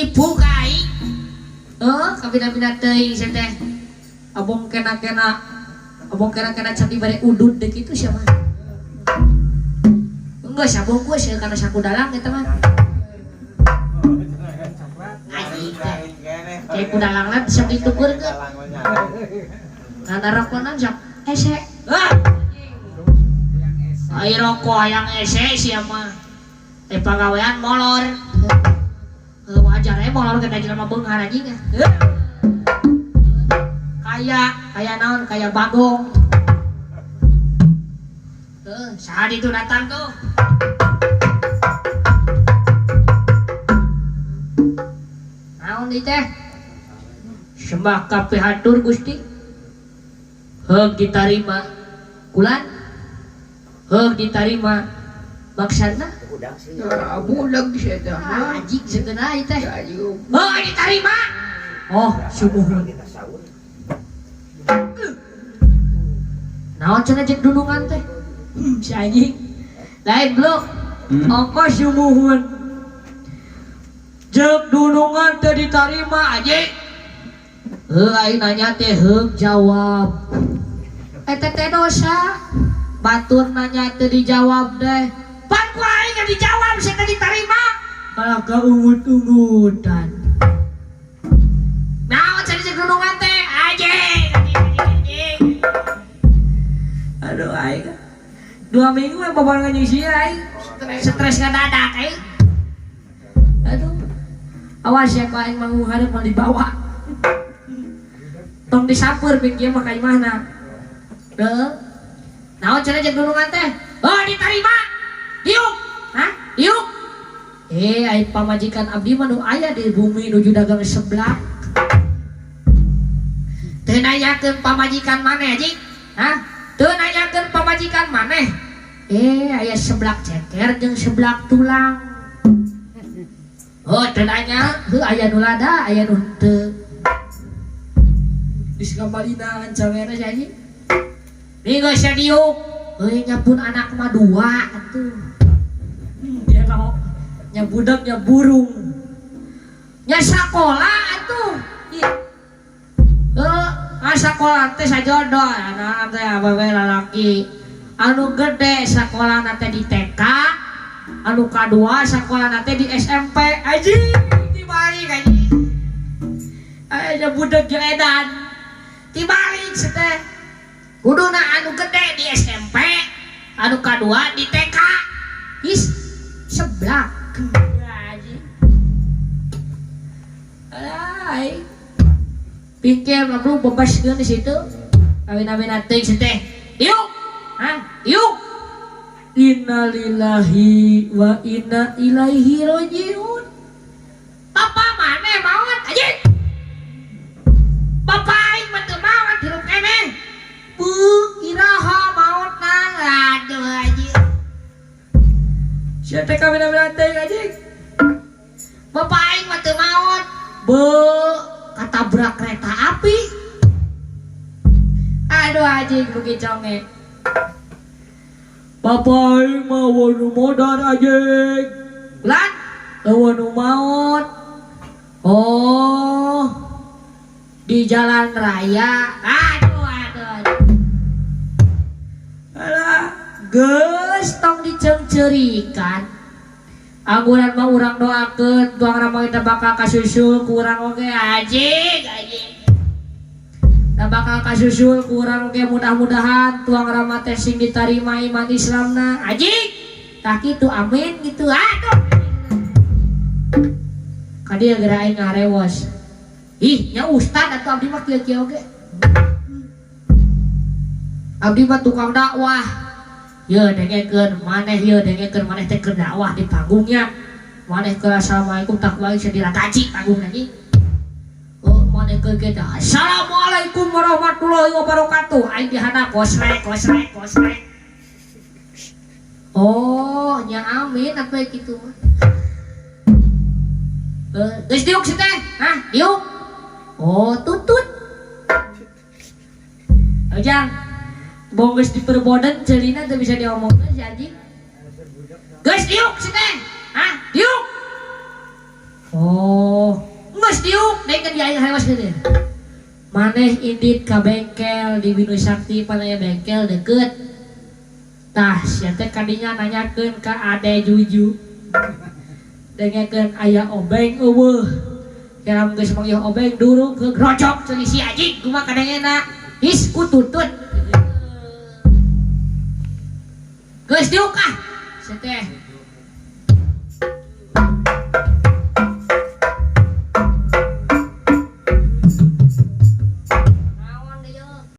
tipu kai kabina-bina teuing sia teh abong kena-kena candi bare udud deh gitu siapa enggak sabong gue sih karena saku dalang gitu mah anjing kayak kudalang lah bisa ditukur ke karena rokonan sak ese ayo rokok yang ese siapa pagawean molor wajar molor kena jelema beunghar anjing kayak naon kayak bagong saat itu datang tuh naon di teh sembah kape hatur Gusti heug ditarima kulan heug ditarima maksana budak di situ anjing segenah ieu teh ditarima sumuhun naon cenah jeung dunungan teh si anjing lain blok ongkos sumuhun jeung dunungan teh ditarima anjing aing nanya teh heug jawab eta teh dosa batur nanya teh dijawab deh pan ku aing geus dijawab sia teh ditarima malah kaungut-ungutan naon cenah jeung dunungan teh anjing aduh aing 2 minggu yang babarengan jeung sia aing stres ngadadak aing aduh awas ya kalau aing manggung hareup mau dibawa tong disampeur ping kieu mah ka imahna teu naon cenah jeung dunungan teh ditarima diuk diuk aing pamajikan abdi mah nu aya di bumi nuju dagang seblak teu nanyakeun pamajikan maneh anjing teu nanyakeun pamajikan maneh aya seblak ceker jeung seblak tulang teu nanya aya nu lada aya nu henteu geus kambalina cawerna sia anjing minggu sia diuk nyapun anak mah 2 atuh dia kalau nya budak nya burung nya sakola atuh sakola teh sajodoh anak teh awewe lalaki anu gede sakolana teh di TK anu kadua sakolana teh di SMP anjing dibalik anjing aya budak jeung edan dibalik teh kuduna anu gede di SMP anu kadua di TK seblak anjing alay pikir mah bro bebaskeun di situ kawin-kawin teuing teh yuk yuk innalillahi wa inna ilaihi rajiun papa maneh maot anjing papa aing mah teu maot hirup keneh iraha maotna aduh anjing sia teh kawin-kawin teuing anjing papa aing mah teu maot katabrak kereta api aduh anjing rugi conge bapak aing mah wanu modar anjing lan wanu maut di jalan raya aduh alah geus tong dicengcerikan angguran mah urang doakeun tuang rama kita bakal kasusul ku urang oge anjing da bakal kasusul ku urang oge mudah-mudahan tuang rama teh sing ditarima iman Islamna anjing tah kitu amin gitu aduh kadieu geura aing ngarewos nya ustad atuh abdi mah kieu-kieu oge abdi mah tukang dakwah dengekeun maneh teh keur dakwah di panggungnya maneh keur assalamualaikum takwa geus dirakaci panggung anjing maneh keur kita assalamualaikum warahmatullahi wabarakatuh aing dihana kosrek nya amin apa kitu mah geus diuk si teh diuk tutut ojang bongges diperbodan celina tuh bisa diomongin si anjing guys diuk sih teh diuk tiuk dek kan dia hewas gede. Maneh indit ka bengkel di Binu Sakti panaya bengkel deket. Tah sia teh kadinya nanyakeun ka Ade Juju. Dengekeun aya obeng eueuh. Kira geus manggih obeng durung ke grojok ceuli si Aji kumaha kadengena. His kututut. Geus diuk ah. Sia teh